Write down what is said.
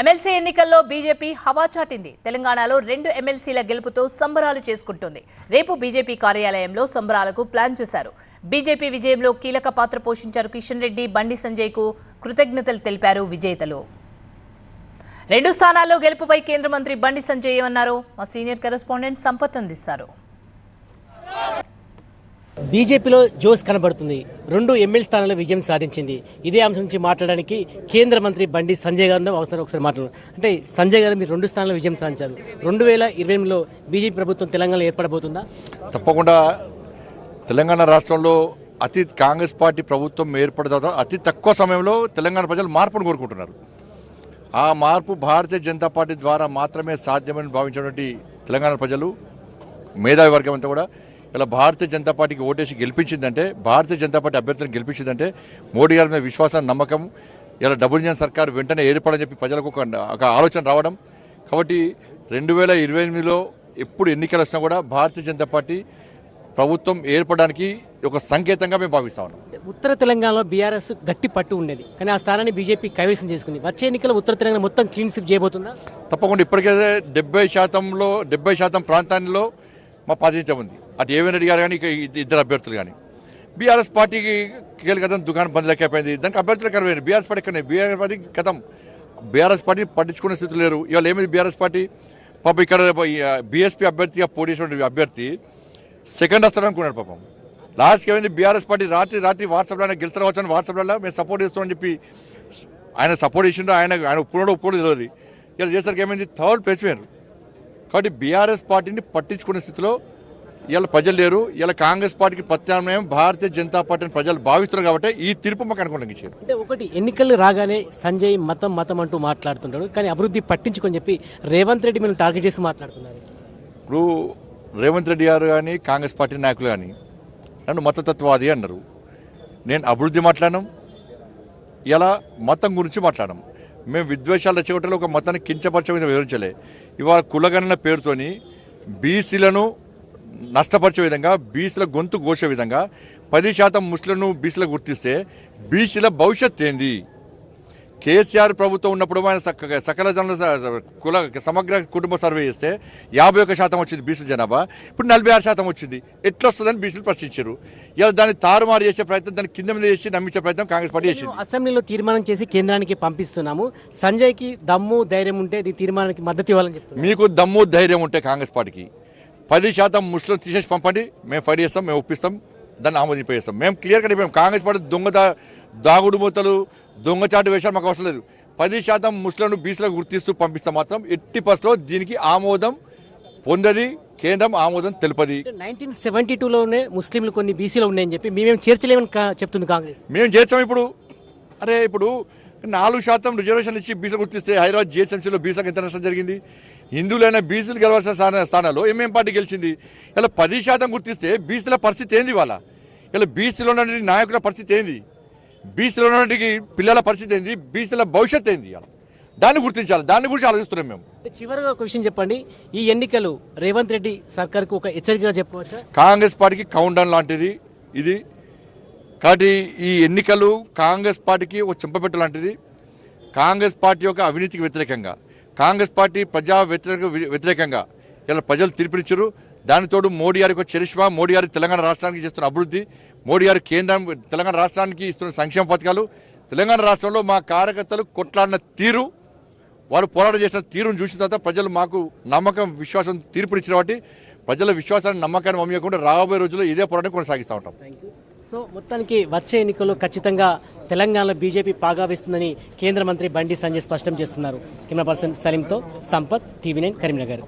MLC ఎన్నికల్లో BJP హవా చాటింది. తెలంగాణలో 2 ఎమ్మెల్సీల గెలుపుతో సంబరాలు చేసుకుంటోంది. రేపు బీజేపీ కార్యాలయంలో సంబరాలకు ప్లాన్ చేశారు. బీజేపీ విజయంలో కీలక పాత్ర పోషించారు కిషన్ రెడ్డి, బండి సంజయ్కు కృతజ్ఞతలు తెలిపారు విజేతలు. 2 స్థానాల్లో గెలుపుపై కేంద్ర మంత్రి బండి సంజయ్ ఏమన్నారో మా సీనియర్ కరెస్పాండెంట్ సంపత్ అందిస్తారు. బీజేపీలో జోస్ కనబడుతుంది. 2 ఎమ్మెల్యే స్థానాల్లో విజయం సాధించింది. ఇదే అంశం నుంచి మాట్లాడడానికి కేంద్ర మంత్రి బండి సంజయ్ గారు ఒకసారి మాట్లాడారు. అంటే సంజయ్ గారు, మీరు 2 స్థానాల్లో విజయం సాధించారు. 2028లో బీజేపీ ప్రభుత్వం తెలంగాణలో ఏర్పడబోతుందా? తప్పకుండా. తెలంగాణ రాష్ట్రంలో కాంగ్రెస్ పార్టీ ప్రభుత్వం ఏర్పడిన అతి తక్కువ సమయంలో తెలంగాణ ప్రజలు మార్పును కోరుకుంటున్నారు. ఆ మార్పు భారతీయ జనతా పార్టీ ద్వారా మాత్రమే సాధ్యమని భావించినటువంటి తెలంగాణ ప్రజలు, మేధావి వర్గం అంతా కూడా ఇలా భారతీయ జనతా పార్టీకి ఓటేసి గెలిపించిందంటే, భారతీయ జనతా పార్టీ అభ్యర్థులను గెలిపించిందంటే మోడీ గారి మీద విశ్వాసం, నమ్మకం, ఇలా డబుల్ ఇంజన్ సర్కార్ వెంటనే ఏర్పడని చెప్పి ప్రజలకు ఒక ఆలోచన రావడం. కాబట్టి 2028లో ఎప్పుడు ఎన్నికలు వచ్చినా కూడా భారతీయ జనతా పార్టీ ప్రభుత్వం ఏర్పడడానికి ఒక సంకేతంగా మేము భావిస్తా ఉన్నాం. ఉత్తర తెలంగాణలో బీఆర్ఎస్ గట్టి పట్టు ఉండేది, కానీ ఆ స్థానాన్ని బీజేపీ కైవసం చేసుకుంది. వచ్చే ఎన్నికల్లో ఉత్తర తెలంగాణ మొత్తం క్లీన్ స్వీప్ చేయబోతుందా? తప్పకుండా. ఇప్పటికే 70% ప్రాంతాల్లో మా ప్రాతినిధ్యం ఉంది. అటు ఏవన్ రెడ్డి గారు కానీ, ఇక 2 అభ్యర్థులు కానీ. బీఆర్ఎస్ పార్టీకి కీలక దుకాణం బంద్ లెక్కైపోయింది. దానికి అభ్యర్థులు కరవేరు. బీఆర్ఎస్ పార్టీ కన్నా బీఆర్ఎస్ పార్టీ గతం బీఆర్ఎస్ పార్టీ పట్టించుకునే స్థితి లేరు. ఇవాళ ఏమైంది బీఆర్ఎస్ పార్టీ? పాప ఇక్కడ బీఎస్పీ అభ్యర్థిగా పోటీ చేసిన అభ్యర్థి సెకండ్ వస్తాడు అనుకున్నాడు. పాపం లాస్ట్కి ఏమైంది, బీఆర్ఎస్ పార్టీ రాత్రి వాట్సాప్లో గెలుస్తారు వచ్చాను, వాట్సాప్లో మేము సపోర్ట్ చేస్తామని చెప్పి ఆయన సపోర్ట్ చేసిండ్రు. ఆయన ఒప్పుకోవడం తెలియదు. ఇలా చేసరికి ఏమైంది, థర్డ్ పెంచిపోయారు. కాబట్టి బీఆర్ఎస్ పార్టీని పట్టించుకునే స్థితిలో ఇలా ప్రజలు లేరు. ఇలా కాంగ్రెస్ పార్టీకి ప్రత్యామ్నాయం భారతీయ జనతా పార్టీని ప్రజలు భావిస్తున్నారు. కాబట్టి ఈ తీర్పు మాకు అనుకూలంగా ఇచ్చారు. అంటే ఒకటి, ఎన్నికలు రాగానే సంజయ్ మతం అంటూ మాట్లాడుతుంటాడు, కానీ అభివృద్ధి పట్టించుకొని చెప్పి రేవంత్ రెడ్డి మీరు టార్గెట్ చేసి మాట్లాడుతున్నారు. ఇప్పుడు రేవంత్ రెడ్డి గారు కానీ, కాంగ్రెస్ పార్టీ నాయకులు కానీ నన్ను మతతత్వవాది అన్నారు. నేను అభివృద్ధి మాట్లాడడం, ఇలా మతం గురించి మాట్లాడడం. మేము విద్వేషాలు రెచ్చగొట్టలో ఒక మతాన్ని కించపరిచే విధంగా వివరించలే. ఇవాళ కులగణన పేరుతోని బీసీలను నష్టపరిచే విధంగా, బీసీల గొంతు కోసే విధంగా 10% ముస్లింలను బీసీలు గుర్తిస్తే బీసీల భవిష్యత్ ఏంది? కేసీఆర్ ప్రభుత్వం ఉన్నప్పుడు ఆయన సకల జనుల సమగ్ర కుటుంబ సర్వే చేస్తే 51% వచ్చింది బీసీ జనాభా. ఇప్పుడు 46% వచ్చింది. ఎట్లా వస్తుందని బీసీలు ప్రశ్నించారు. ఇలా దాన్ని తారుమారు చేసే ప్రయత్నం, దాన్ని కింద మీద చేసి నమ్మించే ప్రయత్నం కాంగ్రెస్ పార్టీ చేసింది. అసెంబ్లీలో తీర్మానం చేసి కేంద్రానికి పంపిస్తున్నాము. సంజయ్కి దమ్ము ధైర్యం ఉంటే ఈ తీర్మానానికి మద్దతు ఇవ్వాలని చెప్తారు. మీకు దమ్ము ధైర్యం ఉంటే కాంగ్రెస్ పార్టీకి 10% ముస్లిం తీసేసి పంపండి, మేము ఫైట్ చేస్తాం, మేము ఒప్పిస్తాం, దాన్ని ఆమోదింపేస్తాం. మేము క్లియర్గా చెప్పాము, కాంగ్రెస్ పార్టీ దాగుడు మూతలు, దొంగచాటు వేషాలు మాకు అవసరం లేదు. 10% ముస్లింలను బీసీలకు గుర్తిస్తూ పంపిస్తే మాత్రం ఎట్టి పరిస్థితుల్లో దీనికి ఆమోదం పొందది, కేంద్రం ఆమోదం తెలుపది. 1972లోనే ముస్లింలు కొన్ని బీసీలో ఉన్నాయని చెప్పి మేము చేర్చలేమని చెప్తుంది కాంగ్రెస్. మేము చేర్చాం. ఇప్పుడు 4% రిజర్వేషన్ ఇచ్చి బీసీలు గుర్తిస్తే హైదరాబాద్ జిహెచ్ఎంసీలో బీసీలకు ఎంత నష్టం జరిగింది? హిందువులైన బీసీలు గెలవాల్సిన స్థానాల్లో ఎంఎం పార్టీ గెలిచింది. ఇలా 10% గుర్తిస్తే బీసీల పరిస్థితి ఏంది? వాళ్ళ ఇలా బీసీలో ఉన్న నాయకుల పరిస్థితి ఏంది? బీసీలో ఉన్న పిల్లల పరిస్థితి ఏంది? బీసీల భవిష్యత్ ఏంది? దాన్ని గుర్తించాలి. దాని గురించి ఆలోచిస్తున్నాం మేము. చివరిగా ఒక విషయం చెప్పండి, ఈ ఎన్నికలు రేవంత్ రెడ్డి సర్కార్కు ఒక హెచ్చరికగా చెప్పవచ్చా? కాంగ్రెస్ పార్టీకి కౌంట్ డౌన్ లాంటిది ఇది. కాబట్టి ఈ ఎన్నికలు కాంగ్రెస్ పార్టీకి ఒక చెంపపెట్టు లాంటిది. కాంగ్రెస్ పార్టీ యొక్క అవినీతికి వ్యతిరేకంగా, కాంగ్రెస్ పార్టీ ప్రజా వ్యతిరేకంగా ఇలా ప్రజలు తీర్పునిచ్చారు. దానితోడు మోడీ గారి యొక్క చరిష్మా, మోడీ గారి తెలంగాణ రాష్ట్రానికి చేస్తున్న అభివృద్ధి, మోడీ గారి కేంద్రం తెలంగాణ రాష్ట్రానికి ఇస్తున్న సంక్షేమ పథకాలు, తెలంగాణ రాష్ట్రంలో మా కార్యకర్తలు కొట్లాడిన తీరు, వాళ్ళు పోరాటం చేసిన తీరును చూసిన తర్వాత ప్రజలు మాకు నమ్మకం, విశ్వాసం తీర్పునిచ్చిన కాబట్టి ప్రజల విశ్వాసాన్ని, నమ్మకాన్ని మమ్మీయకుండా రాబోయే రోజుల్లో ఇదే పోరాటం కొనసాగిస్తూ ఉంటాం. సో మొత్తానికి వచ్చే ఎన్నికల్లో ఖచ్చితంగా తెలంగాణలో బీజేపీ పాగా వేస్తుందని కేంద్ర మంత్రి బండి సంజయ్ స్పష్టం చేస్తున్నారు. కెమెరా పర్సన్ సలీంతో సంపత్, TV9 కరీంనగర్.